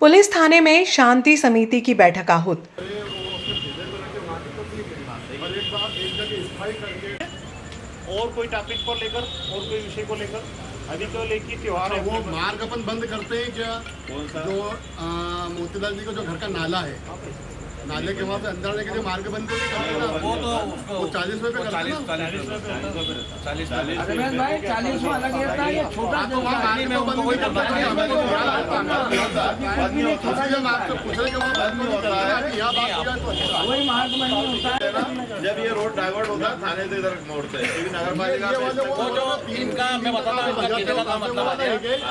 Police थाने में शांति समिति की बैठक आहूत। और कोई टॉपिक को लेकर और कोई विषय को लेकर अभी तो लेकिन त्योहार है, वो मार्ग अपन बंद करते हैं क्या? जो मोतीलाल जी को जो घर का नाला है, नाले के वहाँ से अंदर आने के लिए मार्ग बंद करते हैं ना, वो 40 रुपये पे 40 अलग रहता है, ये छोटा तो वहाँ मार्ग में बंद नहीं करता है। आपसे पूछने के बाद यहाँ बात किया तो वही मार्ग में नहीं होता है। जब ये रोड डाइवर्ट होता है थाने से इधर मोड़ते हैं, क्योंकि नगर पालिका वो जो इनका मैं बताता हूँ, इनका कहने का मतलब है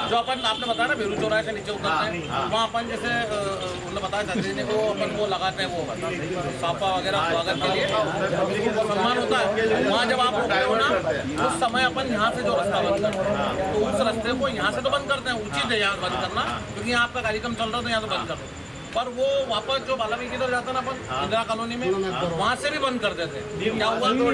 जो अपन आपने बताया ना बेरू चौराहे से नीचे उतरते हैं, वहाँ अपन जैसे उन्होंने बताया चाची ने वो अपन वो लगाते हैं, वो साफा वगैरह स्वागत के लिए सम्मान होता है। वहाँ जब आप रुकते हो ना उस समय अपन यहाँ से जो रास्ता बंद करते हैं, तो उस रास्ते को यहाँ से तो बंद करते हैं, उचित है यहाँ बंद करना, क्योंकि यहाँ आपका कार्यक्रम चल रहा है तो यहाँ से बंद कर दो। पर वो वापस जो बालावी की तरफ जाता ना अपन इंदिरा कॉलोनी में, वहाँ से भी बंद कर देते। क्या हुआ तो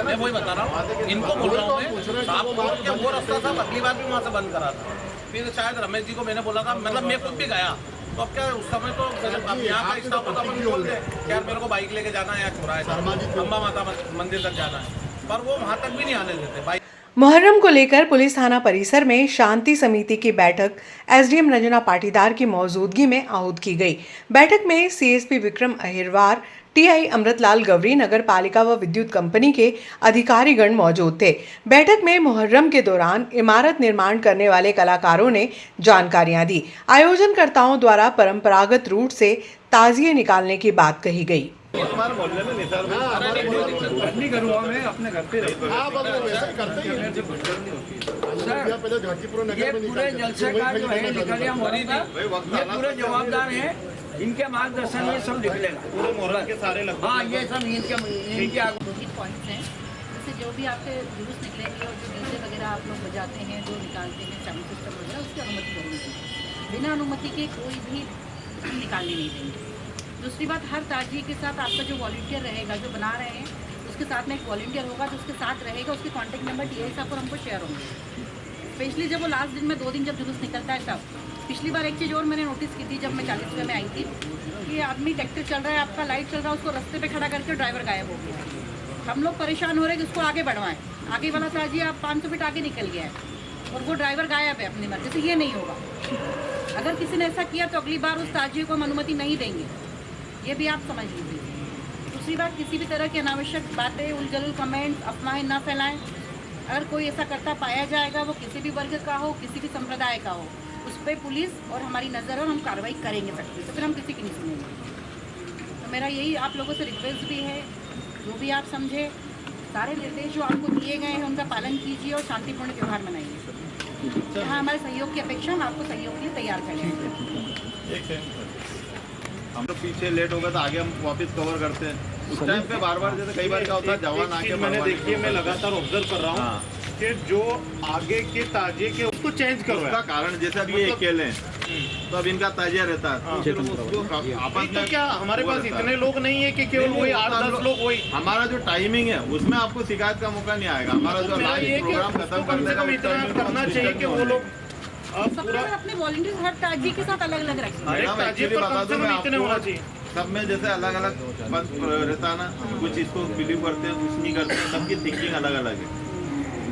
मैं वही बता रहा हूँ, इनको बोल रहा हूँ मैं, आप बोल के वो रास्ता था अगली बार भी वहाँ से बंद करा था। फिर शायद रमेश जी को मैंने बोला था, मतलब मैं खुद भी गया, तो अब क्या उस समय तो अब यहाँ का स्टाफ होता अपन बोल दे यार मेरे को बाइक लेके जाना है या छोड़ा है अम्बा माता मंदिर तक जाना है, पर वो वहाँ तक भी नहीं आने देते बाइक। मुहर्रम को लेकर पुलिस थाना परिसर में शांति समिति की बैठक एसडीएम रंजना पाटीदार की मौजूदगी में आहूत की गई। बैठक में सीएसपी विक्रम अहिरवार, टीआई अमृतलाल गवरी, नगर पालिका व विद्युत कंपनी के अधिकारीगण मौजूद थे। बैठक में मुहर्रम के दौरान इमारत निर्माण करने वाले कलाकारों ने जानकारियां दी। आयोजनकर्ताओं द्वारा परंपरागत रूट से ताजिए निकालने की बात कही गई। हमारे मोहल्ले में निसार नहीं करूँगा मैं अपने घर पे ये पूरे जलसे का जो है निकलिया मोहर्रम का ये पूरे जवाबदार हैं, इनके मार्गदर्शन ये सब निकलेगा पूरे मोहल्ले के सारे लगभग। हाँ ये सब इनके आगे पॉइंट्स हैं, जैसे जो भी आपके जुलूस निकलेंगे और जो डीजे वगैरह आप लोग बजाते हैं, जो निकालते हैं साउंड सिस्टम वगैरह, उसकी अनुमति करनी चाहिए। बिना अनुमति के कोई भी निकालने नहीं देंगे। दूसरी बात, हर ताजिए के साथ आपका जो वॉलंटियर रहेगा, जो बना रहे हैं उसके साथ में एक वॉलंटियर होगा जो उसके साथ रहेगा, उसके कॉन्टैक्ट नंबर टीआई साहब और हमको शेयर होंगे। स्पेशली जब वो लास्ट दिन में 2 दिन जब जुलूस निकलता है तब। पिछली बार एक चीज़ और मैंने नोटिस की थी जब मैं 40 रुपये में आई थी कि आदमी ट्रैक्टर चल रहा है, आपका लाइट चल रहा है, उसको रास्ते पे खड़ा करके ड्राइवर गायब हो गया। हम लोग परेशान हो रहे हैं कि उसको आगे बढ़वाएं, आगे वाला ताजिए आप 500 फीट आगे निकल गया है और वो ड्राइवर गायब है अपनी मर्जी से। ये नहीं होगा। अगर किसी ने ऐसा किया तो अगली बार उस ताजिए को हम अनुमति नहीं देंगे, ये भी आप समझ लीजिए। दूसरी बात, किसी भी तरह की अनावश्यक बातें, उलझुल कमेंट्स, अफवाहें न फैलाएं। अगर कोई ऐसा करता पाया जाएगा, वो किसी भी वर्ग का हो, किसी भी संप्रदाय का हो, उस पर पुलिस और हमारी नज़र और हम कार्रवाई करेंगे सकते, तो फिर हम किसी की नहीं सुनेंगे। तो मेरा यही आप लोगों से रिक्वेस्ट भी है, जो भी आप समझे, सारे निर्देश जो आपको दिए गए हैं उनका पालन कीजिए और शांतिपूर्ण त्यौहार मनाइए। यहाँ हमारे सहयोग की अपेक्षा, हम आपको सहयोग के लिए तैयार करेंगे। हम तो पीछे लेट हो गए तो आगे हम वापस कवर करते हैं। उस टाइम पे बार बार जैसे कई बार क्या होता है जवान आके मैंने देखिए मैं लगातार ऑब्जर्व कर रहा हूँ कि जो आगे के ताजिए के उसको चेंज करो। उसका कारण जैसे अभी ये अकेले हैं तो अब इनका ताजिया रहता है, फिर उसको आपस तो में क्या हमारे पास इतने लोग नहीं है कि केवल वही 8-10 लोग वही। हमारा जो टाइमिंग है उसमें आपको शिकायत का मौका नहीं आएगा। हमारा जो लाइव प्रोग्राम खत्म करने का इतना करना चाहिए कि वो लोग सबसे अपने वॉलंटियर्स हर ताजिए के साथ अलग अलग रखें। बता दूं मैं आपको, सब में जैसे अलग अलग रहता है ना, कुछ इसको बिलीव करते हैं, कुछ नहीं करते हैं, सबकी थिंकिंग अलग अलग है।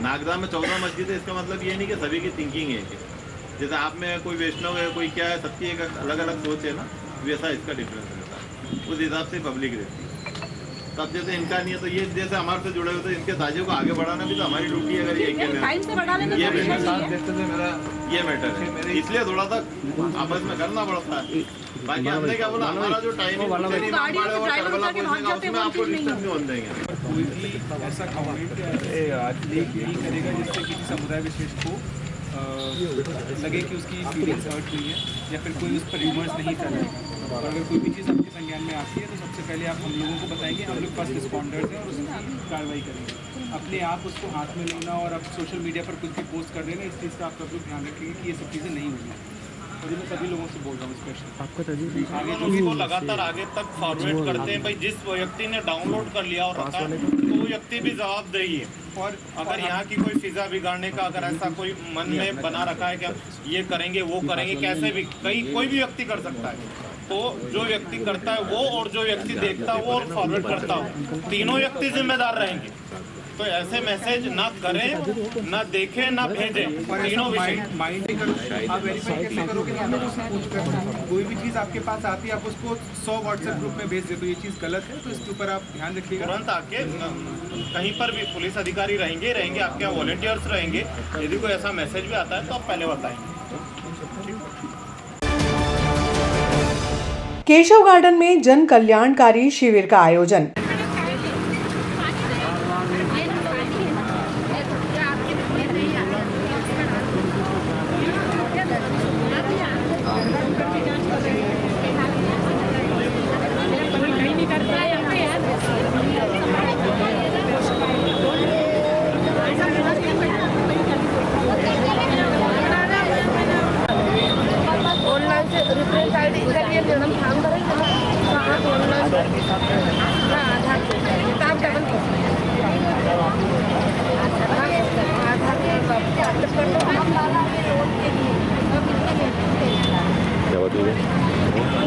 नागदा में 14 मस्जिद है, इसका मतलब ये नहीं कि सभी की थिंकिंग है। जैसे आप में कोई वैष्णव है, कोई क्या है, सबकी एक अलग अलग सोच है ना, वैसा इसका डिफरेंस रहता है। उस हिसाब से पब्लिक रहती है। तब जैसे इनका नहीं है तो ये जैसे हमारे से जुड़े हुए थे, इनके ताजियों को आगे बढ़ाना भी तो हमारी ड्यूटी है। अगर ये मैटर है, इसलिए थोड़ा सा आपस में करना पड़ता है। बाकी हमने क्या बोला, हमारा जो टाइम उसमें आपको डिस्टर्ब नहीं होने देंगे। कोई भी ऐसा कमेंट नहीं करेगा जिससे किसी समुदाय विशेष को लगे कि उसकी फीलिंग्स हर्ट हुई है या फिर कोई उस पर र्यूमर्स नहीं फैलाएगा। और अगर कोई भी चीज़ आपके संज्ञान में आती है तो सबसे पहले आप हम लोगों को बताएंगे, हम लोग फर्स्ट रिस्पॉन्डर्स हैं और उसकी कार्रवाई करेंगे। अपने आप उसको हाथ में लेना और अब सोशल मीडिया पर कुछ भी पोस्ट कर देना, इस चीज़ का आप सब लोग ध्यान रखेंगे कि ये सब चीज़ें नहीं होंगी। और ये मैं सभी लोगों से बोल रहा हूँ स्पेशली आगे उसको लगातार आगे तक फॉरवर्ड करते हैं भाई, जिस व्यक्ति ने डाउनलोड कर लिया और रखा है तो वो व्यक्ति भी जवाबदेही है। और अगर यहाँ की कोई फिजा बिगाड़ने का अगर ऐसा कोई मन में बना रखा है कि ये करेंगे वो करेंगे, कैसे भी कोई भी व्यक्ति कर सकता है, तो जो व्यक्ति करता है वो और जो व्यक्ति देखता है वो और फॉरवर्ड करता हो, तीनों व्यक्ति जिम्मेदार रहेंगे। तो ऐसे मैसेज ना करें, ना देखें, ना भेजें, तीनों विषय माइंड करो। आप वेरीफाई कैसे करोगे? आप लोग उससे पूछ कर कोई भी चीज़ आपके पास आती है आप उसको 100 व्हाट्सएप ग्रुप में भेज दे, तो ये चीज़ गलत है, तो इसके ऊपर आप ध्यान रखिएगा। तुरंत आके कहीं पर भी पुलिस अधिकारी रहेंगे, आपके यहाँ वॉलंटियर्स रहेंगे, यदि कोई ऐसा मैसेज भी आता है तो आप पहले बताएंगे। केशव गार्डन में जन कल्याणकारी शिविर का आयोजन।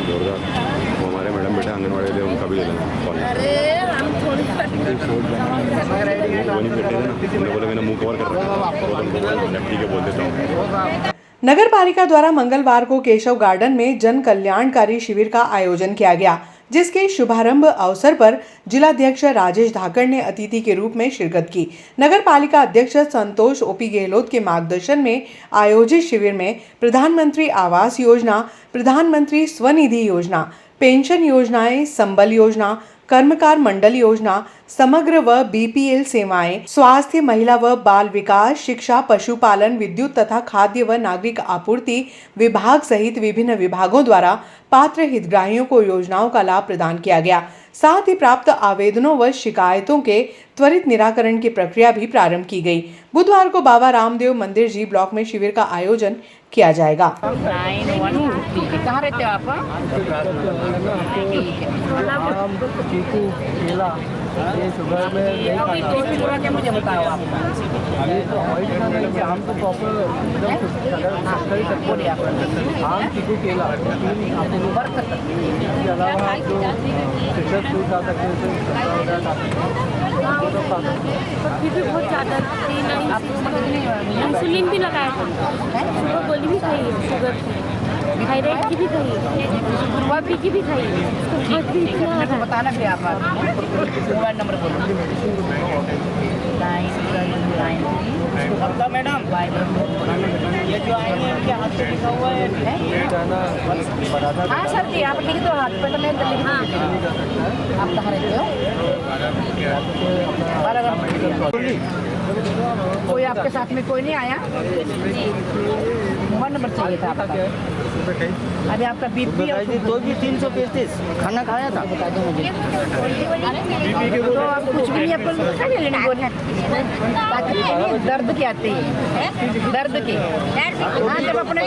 जोरदार वो हमारे मैडम बेटे आंगनबाड़ी वाले उनका भी ले लेना। वो नहीं बैठे थे ना, उन्होंने बोला मैंने मुंह कवर कर रखा था, तो उनको ठीक है बोल देता हूँ। नगर पालिका द्वारा मंगलवार को केशव गार्डन में जन कल्याणकारी शिविर का आयोजन किया गया, जिसके शुभारंभ अवसर पर जिलाध्यक्ष राजेश धाकड़ ने अतिथि के रूप में शिरकत की। नगर पालिका अध्यक्ष संतोष ओपी गहलोत के मार्गदर्शन में आयोजित शिविर में प्रधानमंत्री आवास योजना, प्रधानमंत्री स्वनिधि योजना, पेंशन योजनाएं, संबल योजना, कर्मकार मंडल योजना, समग्र व बीपीएल सेवाएं, स्वास्थ्य, महिला व बाल विकास, शिक्षा, पशुपालन, विद्युत तथा खाद्य व नागरिक आपूर्ति विभाग सहित विभिन्न विभागों द्वारा पात्र हितग्राहियों को योजनाओं का लाभ प्रदान किया गया। साथ ही प्राप्त आवेदनों व शिकायतों के त्वरित निराकरण की प्रक्रिया भी प्रारंभ की गई। बुधवार को बाबा रामदेव मंदिर जी ब्लॉक में शिविर का आयोजन किया जाएगा। कहाँ रहते हो आप? चीकू, केला, ये शुगर में नहीं मुझे बताओ आप। अभी तो आम तो प्रॉपर आम, चीकू, केला, इसके अलावा आप जो सिट्रस फ्रूट खा सकते भी बहुत ज़्यादा इंसुलिन भी लगाया था, शुगर गोली भी खाई है, शुगर की, थायराइड की भी खाई है, बीपी की भी खाई है। बताना फिर आप मोबाइल नंबर बोलो। 993 मैडम ये जो आएंगे इनके हाथ से लिखा हुआ है। हाँ सर जी, आप लिख दो हाथ पे, तो मैं लिख। हाँ आप कहाँ रहते हो? कोई आपके साथ में कोई नहीं आया? मोबाइल नंबर चाहिए था आपका। अरे आपका बीपी तो भी 335 खाना खाया था, बता दो मुझे। तो आप कुछ भी नहीं, अपन खा लेने बोले दर्द की आती है, दर्द की। हाँ जब अपने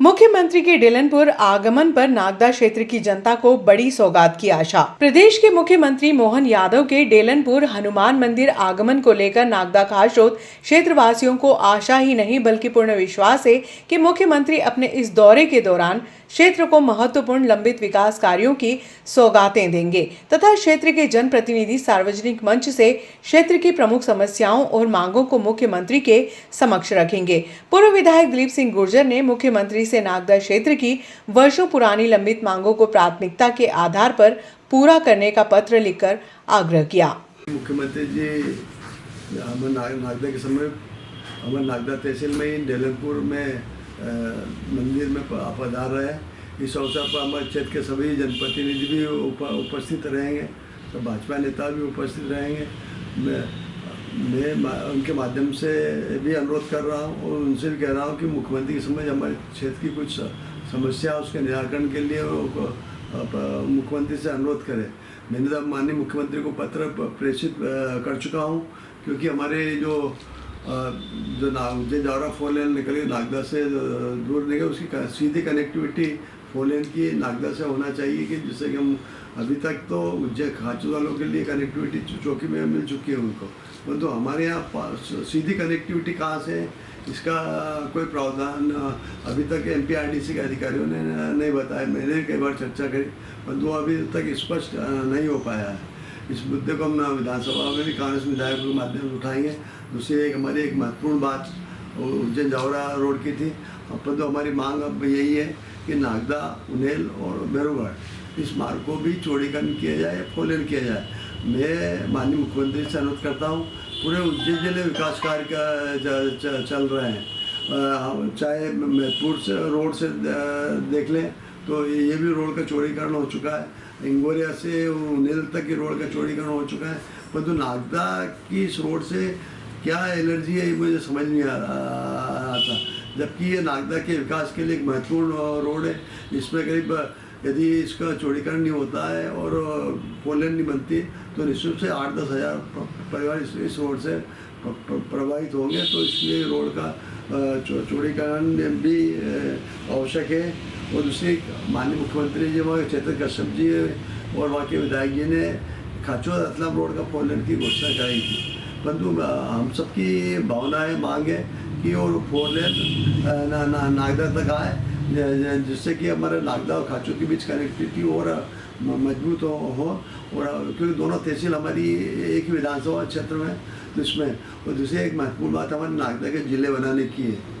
मुख्यमंत्री के डेलनपुर आगमन पर नागदा क्षेत्र की जनता को बड़ी सौगात की आशा। प्रदेश के मुख्यमंत्री मोहन यादव के डेलनपुर हनुमान मंदिर आगमन को लेकर नागदा खासरोद क्षेत्रवासियों को आशा ही नहीं बल्कि पूर्ण विश्वास है कि मुख्यमंत्री अपने इस दौरे के दौरान क्षेत्र को महत्वपूर्ण लंबित विकास कार्यों की सौगातें देंगे तथा क्षेत्र के जनप्रतिनिधि सार्वजनिक मंच से क्षेत्र की प्रमुख समस्याओं और मांगों को मुख्यमंत्री के समक्ष रखेंगे। पूर्व विधायक दिलीप सिंह गुर्जर ने मुख्यमंत्री से नागदा क्षेत्र की वर्षों पुरानी लंबित मांगों को प्राथमिकता के आधार पर पूरा करने का पत्र लिखकर आग्रह किया। मुख्यमंत्री जी नागदा के समय हमारे नागदा तहसील में डेलनपुर में मंदिर में पधार रहे हैं। इस अवसर पर हमारे क्षेत्र के सभी जनप्रतिनिधि भी उपस्थित रहेंगे, तो भाजपा नेता भी उपस्थित रहेंगे। मैं उनके माध्यम से भी अनुरोध कर रहा हूँ और उनसे भी कह रहा हूँ कि मुख्यमंत्री के समय हमारे क्षेत्र की कुछ समस्या उसके निराकरण के लिए मुख्यमंत्री से अनुरोध करें। मैंने तो माननीय मुख्यमंत्री को पत्र प्रेषित कर चुका हूँ, क्योंकि हमारे जो जो उज्जैन जावरा 4 लेन निकली नागदा से दूर निकले, उसकी सीधी कनेक्टिविटी 4 लेन की नागदा से होना चाहिए, कि जिससे कि हम अभी तक तो उज्जैन खाचू वालों के लिए कनेक्टिविटी चौकी में मिल चुकी है उनको, परंतु हमारे यहाँ सीधी कनेक्टिविटी कहाँ से है, इसका कोई प्रावधान अभी तक MPRDC के अधिकारियों ने नहीं बताया। मैंने कई बार चर्चा करी, परंतु अभी तक स्पष्ट नहीं हो पाया है। इस मुद्दे को हम विधानसभा में भी कांग्रेस विधायकों के माध्यम से उठाएंगे। दूसरी हमारी एक महत्वपूर्ण बात उज्जैन जावरा रोड की थी, परंतु हमारी मांग अब यही है कि नागदा, उन्हेल और बेरूगढ़ इस मार्ग को भी चौड़ीकरण किया जाए, 4 लेन किया जाए। मैं माननीय मुख्यमंत्री से अनुरोध करता हूँ, पूरे उज्जैन जिले विकास कार्य चल रहे हैं, चाहे महतपुर से रोड से देख लें तो ये भी रोड का चौड़ीकरण हो चुका है, इंगोरिया से उन्हेल तक की रोड का चौड़ीकरण हो चुका है, परंतु नागदा की इस रोड से क्या एलर्जी है ये मुझे समझ नहीं आ रहा था, जबकि ये नागदा के विकास के लिए एक महत्वपूर्ण रोड है। इसमें करीब यदि इसका चौड़ीकरण नहीं होता है और 4 लेन नहीं बनती तो निश्चित से 8-10 हज़ार परिवार इस रोड से प्रभावित होंगे, तो इसलिए रोड का चौड़ीकरण भी आवश्यक है। और दूसरी माननीय मुख्यमंत्री जी वहाँ चेतन कश्यप जी और वहाँ के विधायक जी ने खाचू रतलाम रोड का 4 लेन की घोषणा कराई थी, परंतु हम सबकी भावना है, मांग है कि और 4 लेन नागदा तक आए, जिससे कि हमारे नागदा और खाचू के बीच कनेक्टिविटी और मजबूत हो और क्योंकि दोनों तहसील हमारी एक ही विधानसभा क्षेत्र में, तो इसमें और दूसरी एक महत्वपूर्ण बात हमारे नागदा के ज़िले बनाने की है।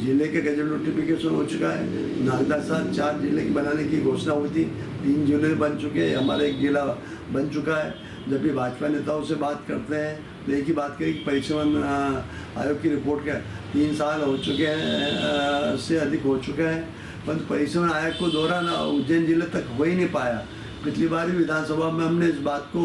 ज़िले के गजट नोटिफिकेशन हो चुका है, नागदा साथ 4 ज़िले की बनाने की घोषणा हुई थी, 3 ज़िले बन चुके हैं, हमारा एक ज़िला बन चुका है। जब भी भाजपा नेताओं से बात करते हैं तो एक ही बात कही कि परिक्षेपण आयोग की रिपोर्ट का 3 साल हो चुके हैं, से अधिक हो चुका है, परंतु परिक्षेपण आयोग को दौरा उज्जैन जिले तक हो ही नहीं पाया। पिछली बार भी विधानसभा में हमने इस बात को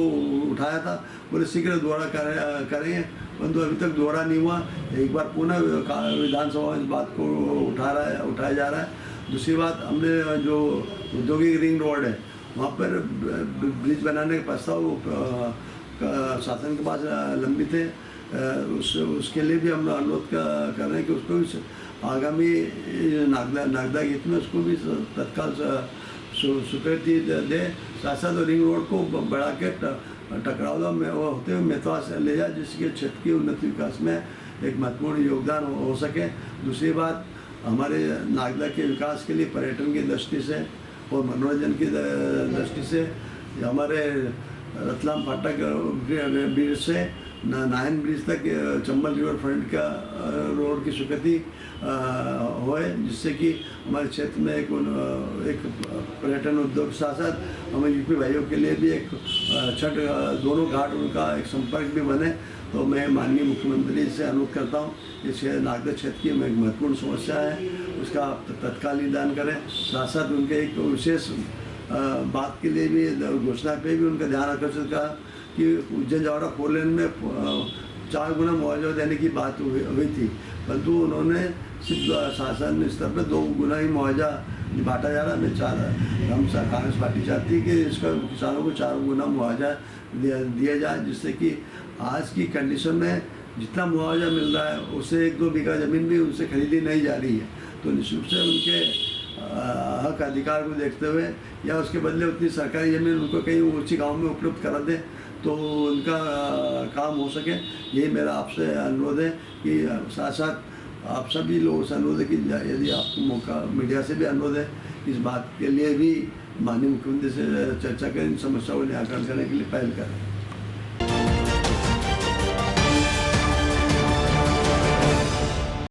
उठाया था, बोले शीघ्र दौरा करेंगे, परंतु अभी तक दौरा नहीं हुआ। एक बार पुनः विधानसभा में इस बात को उठाया जा रहा है। दूसरी बात, हमने जो औद्योगिक रिंग रोड है वहाँ पर ब्रिज बनाने के प्रस्ताव शासन के पास लंबित है, उसके लिए भी हम अनुरोध कर रहे हैं कि उसको भी आगामी नागदा गीत में उसको भी तत्काल स्वीकृति दे, साथ साथ रिंग रोड को बढ़ा के टकराव में होते हुए मेहतवा से ले जाए, जिसके क्षेत्र की उन्नति विकास में एक महत्वपूर्ण योगदान हो सके। दूसरी बात, हमारे नागदा के विकास के लिए पर्यटन की दृष्टि से और मनोरंजन की दृष्टि से हमारे रतलाम फाटक ब्रिज से नायन ब्रिज तक चंबल रिवर फ्रंट का रोड की स्वीकृति होए, जिससे कि हमारे क्षेत्र में एक पर्यटन उद्योग के साथ साथ हमें यूपी भाइयों के लिए भी एक छठ दोनों घाट उनका एक संपर्क भी बने। तो मैं माननीय मुख्यमंत्री से अनुरोध करता हूँ, इस नागदा क्षेत्र की एक महत्वपूर्ण समस्या है, उसका तत्काल निदान करें। साथ साथ उनके एक विशेष बात के लिए भी घोषणा पे भी उनका ध्यान आकर्षित करा कि उज्जैन जावरा 4 लेन में 4 गुना मुआवजा देने की बात हुई थी, परंतु उन्होंने सिर्फ शासन स्तर पर 2 गुना ही मुआवजा बांटा जा रहा है। हम कांग्रेस पार्टी चाहती है कि इसका किसानों को 4 गुना मुआवजा दिया जाए, जिससे कि आज की कंडीशन में जितना मुआवजा मिल रहा है उससे 1-2 बीघा ज़मीन भी उनसे खरीदी नहीं जा रही है, तो निश्चित रूप से उनके हक अधिकार को देखते हुए या उसके बदले उतनी सरकारी ज़मीन उनको कहीं ऊँची गांव में उपलब्ध करा दें तो उनका काम हो सके। यही मेरा आपसे अनुरोध है कि साथ साथ आप सभी लोगों से अनुरोध है कि यदि आपको मौका, मीडिया से भी अनुरोध है इस बात के लिए भी माननीय मुख्यमंत्री से चर्चा करें, इन समस्याओं को निराकरण करने के लिए पहल करें।